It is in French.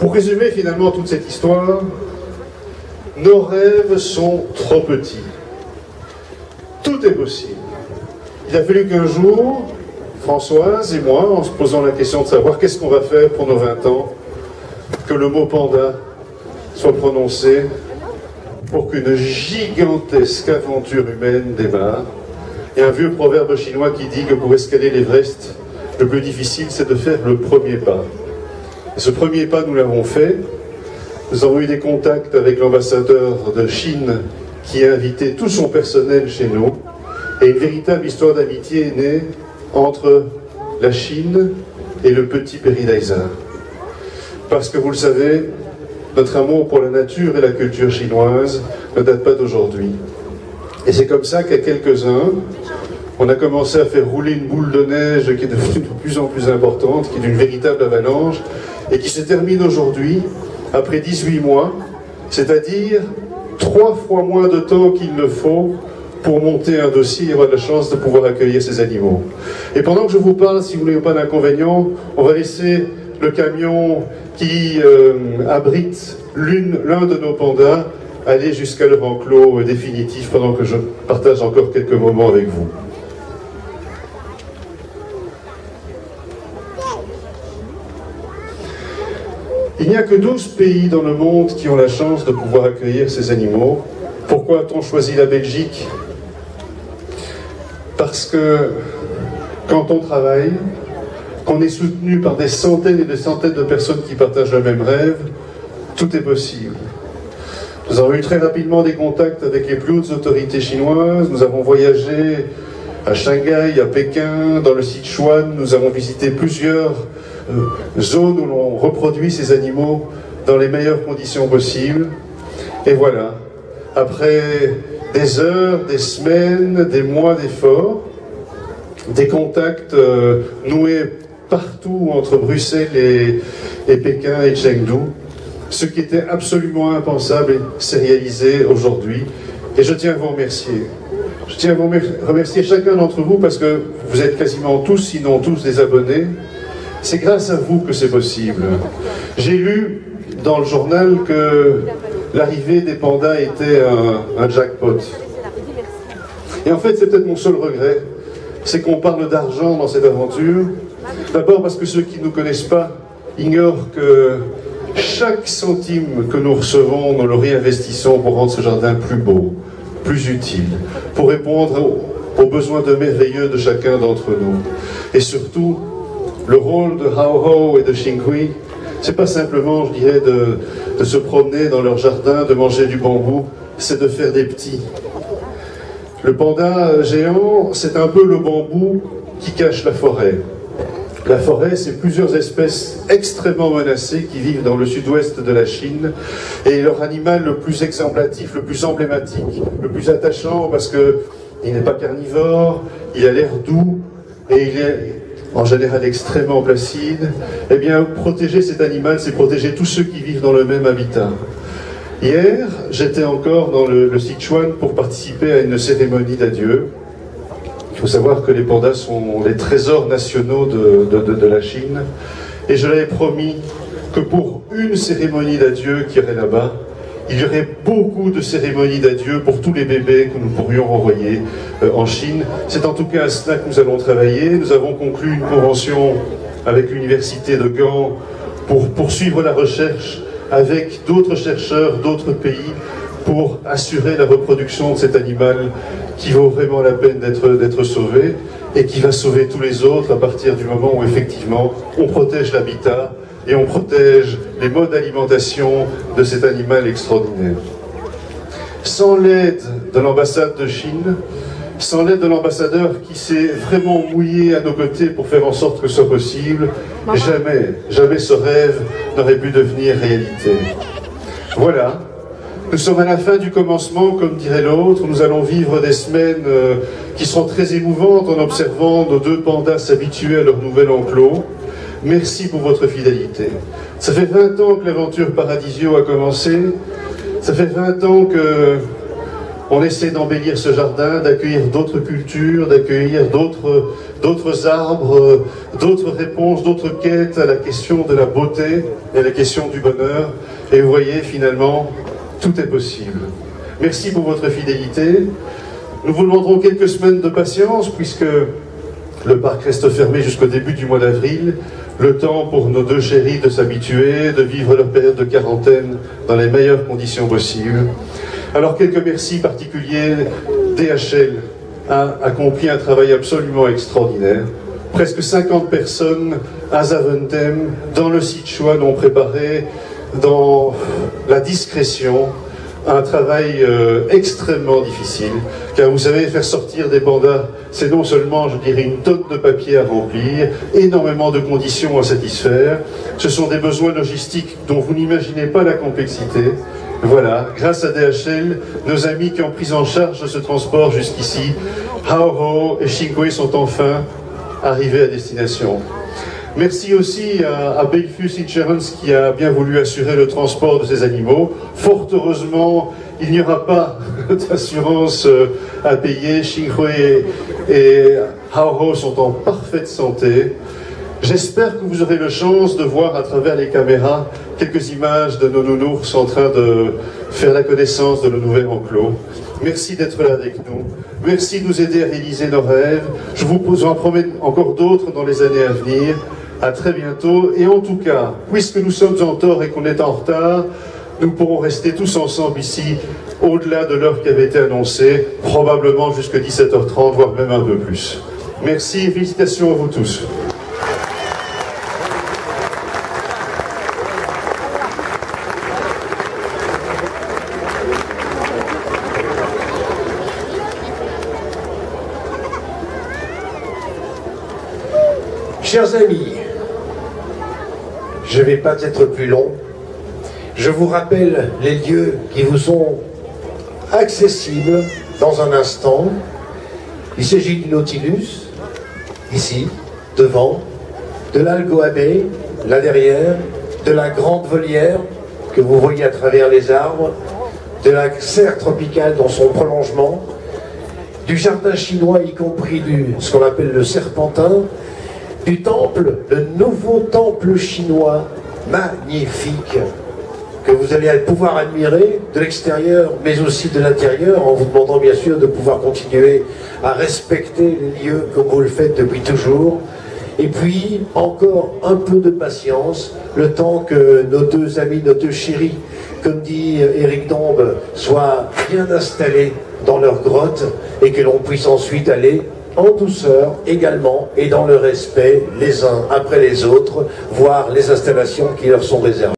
Pour résumer finalement toute cette histoire, nos rêves sont trop petits. Tout est possible. Il a fallu qu'un jour, Françoise et moi, en se posant la question de savoir qu'est-ce qu'on va faire pour nos 20 ans, que le mot panda soit prononcé pour qu'une gigantesque aventure humaine démarre. Il y a un vieux proverbe chinois qui dit que pour escalader l'Everest, le plus difficile, c'est de faire le premier pas. Et ce premier pas, nous l'avons fait. Nous avons eu des contacts avec l'ambassadeur de Chine qui a invité tout son personnel chez nous. Et une véritable histoire d'amitié est née entre la Chine et le petit Paradisard. Parce que vous le savez, notre amour pour la nature et la culture chinoise ne date pas d'aujourd'hui. Et c'est comme ça qu'à quelques-uns, on a commencé à faire rouler une boule de neige qui est devenue de plus en plus importante, qui est une véritable avalanche, et qui se termine aujourd'hui, après 18 mois, c'est-à-dire 3 fois moins de temps qu'il ne faut pour monter un dossier et avoir la chance de pouvoir accueillir ces animaux. Et pendant que je vous parle, si vous n'avez pas d'inconvénient, on va laisser le camion qui abrite l'un de nos pandas aller jusqu'à leur enclos définitif pendant que je partage encore quelques moments avec vous. Il n'y a que 12 pays dans le monde qui ont la chance de pouvoir accueillir ces animaux. Pourquoi a-t-on choisi la Belgique? Parce que quand on travaille, qu'on est soutenu par des centaines et des centaines de personnes qui partagent le même rêve, tout est possible. Nous avons eu très rapidement des contacts avec les plus hautes autorités chinoises, nous avons voyagé à Shanghai, à Pékin, dans le Sichuan, nous avons visité plusieurs zones où l'on reproduit ces animaux dans les meilleures conditions possibles. Et voilà, après des heures, des semaines, des mois d'efforts, des contacts noués partout entre Bruxelles et Pékin et Chengdu, ce qui était absolument impensable s'est réalisé aujourd'hui. Et je tiens à vous remercier. Je tiens à vous remercier chacun d'entre vous parce que vous êtes quasiment tous, sinon tous, des abonnés. C'est grâce à vous que c'est possible. J'ai lu dans le journal que l'arrivée des pandas était un jackpot. Et en fait, c'est peut-être mon seul regret, c'est qu'on parle d'argent dans cette aventure. D'abord parce que ceux qui ne nous connaissent pas ignorent que chaque centime que nous recevons, nous le réinvestissons pour rendre ce jardin plus beau, plus utile, pour répondre aux besoins de merveilleux de chacun d'entre nous. Et surtout, le rôle de Hao Hao et de Xinghui, c'est pas simplement, je dirais, de se promener dans leur jardin, de manger du bambou, c'est de faire des petits. Le panda géant, c'est un peu le bambou qui cache la forêt. La forêt, c'est plusieurs espèces extrêmement menacées qui vivent dans le sud-ouest de la Chine. Et leur animal le plus exemplatif, le plus emblématique, le plus attachant, parce qu'il n'est pas carnivore, il a l'air doux, et il est en général extrêmement placide. Eh bien, protéger cet animal, c'est protéger tous ceux qui vivent dans le même habitat. Hier, j'étais encore dans le Sichuan pour participer à une cérémonie d'adieu. Il faut savoir que les pandas sont les trésors nationaux de la Chine. Et je l'avais promis que pour une cérémonie d'adieu qui irait là-bas, il y aurait beaucoup de cérémonies d'adieu pour tous les bébés que nous pourrions renvoyer en Chine. C'est en tout cas à cela que nous allons travailler. Nous avons conclu une convention avec l'université de Gand pour poursuivre la recherche avec d'autres chercheurs d'autres pays pour assurer la reproduction de cet animal qui vaut vraiment la peine d'être sauvé et qui va sauver tous les autres à partir du moment où effectivement on protège l'habitat et on protège les modes d'alimentation de cet animal extraordinaire. Sans l'aide de l'ambassade de Chine, sans l'aide de l'ambassadeur qui s'est vraiment mouillé à nos côtés pour faire en sorte que ce soit possible, jamais ce rêve n'aurait pu devenir réalité. Voilà. Nous sommes à la fin du commencement, comme dirait l'autre. Nous allons vivre des semaines qui seront très émouvantes en observant nos 2 pandas s'habituer à leur nouvel enclos. Merci pour votre fidélité. Ça fait 20 ans que l'aventure Paradisio a commencé. Ça fait 20 ans que On essaie d'embellir ce jardin, d'accueillir d'autres cultures, d'accueillir d'autres arbres, d'autres réponses, d'autres quêtes à la question de la beauté et à la question du bonheur. Et vous voyez, finalement, tout est possible. Merci pour votre fidélité. Nous vous demanderons quelques semaines de patience, puisque le parc reste fermé jusqu'au début du mois d'avril. Le temps pour nos deux chéris de s'habituer, de vivre leur période de quarantaine dans les meilleures conditions possibles. Alors quelques merci particuliers. DHL a accompli un travail absolument extraordinaire. Presque 50 personnes à Zaventem, dans le Sichuan, ont préparé dans la discrétion un travail extrêmement difficile, car vous savez, faire sortir des pandas, c'est non seulement, je dirais, une tonne de papier à remplir, énormément de conditions à satisfaire, ce sont des besoins logistiques dont vous n'imaginez pas la complexité. Voilà, grâce à DHL, nos amis qui ont pris en charge ce transport jusqu'ici, Haoho et Shinkoe sont enfin arrivés à destination. Merci aussi à Belfus Insurance qui a bien voulu assurer le transport de ces animaux. Fort heureusement, il n'y aura pas d'assurance à payer. Shinkoe et Haoho sont en parfaite santé. J'espère que vous aurez la chance de voir à travers les caméras quelques images de nos nounours en train de faire la connaissance de nos nouveaux enclos. Merci d'être là avec nous. Merci de nous aider à réaliser nos rêves. Je vous en promets encore d'autres dans les années à venir. À très bientôt. Et en tout cas, puisque nous sommes en tort et qu'on est en retard, nous pourrons rester tous ensemble ici, au-delà de l'heure qui avait été annoncée, probablement jusqu'à 17h30, voire même un peu plus. Merci et félicitations à vous tous. Chers amis, je ne vais pas être plus long. Je vous rappelle les lieux qui vous sont accessibles dans un instant. Il s'agit du Nautilus, ici, devant, de l'Algoabé, là derrière, de la grande volière que vous voyez à travers les arbres, de la serre tropicale dans son prolongement, du jardin chinois, y compris ce qu'on appelle le serpentin, du temple, le nouveau temple chinois magnifique que vous allez pouvoir admirer de l'extérieur mais aussi de l'intérieur, en vous demandant bien sûr de pouvoir continuer à respecter les lieux comme vous le faites depuis toujours. Et puis encore un peu de patience, le temps que nos deux amis, nos deux chéris, comme dit Éric Dombes, soient bien installés dans leur grotte et que l'on puisse ensuite aller en douceur également et dans le respect les uns après les autres, voir les installations qui leur sont réservées.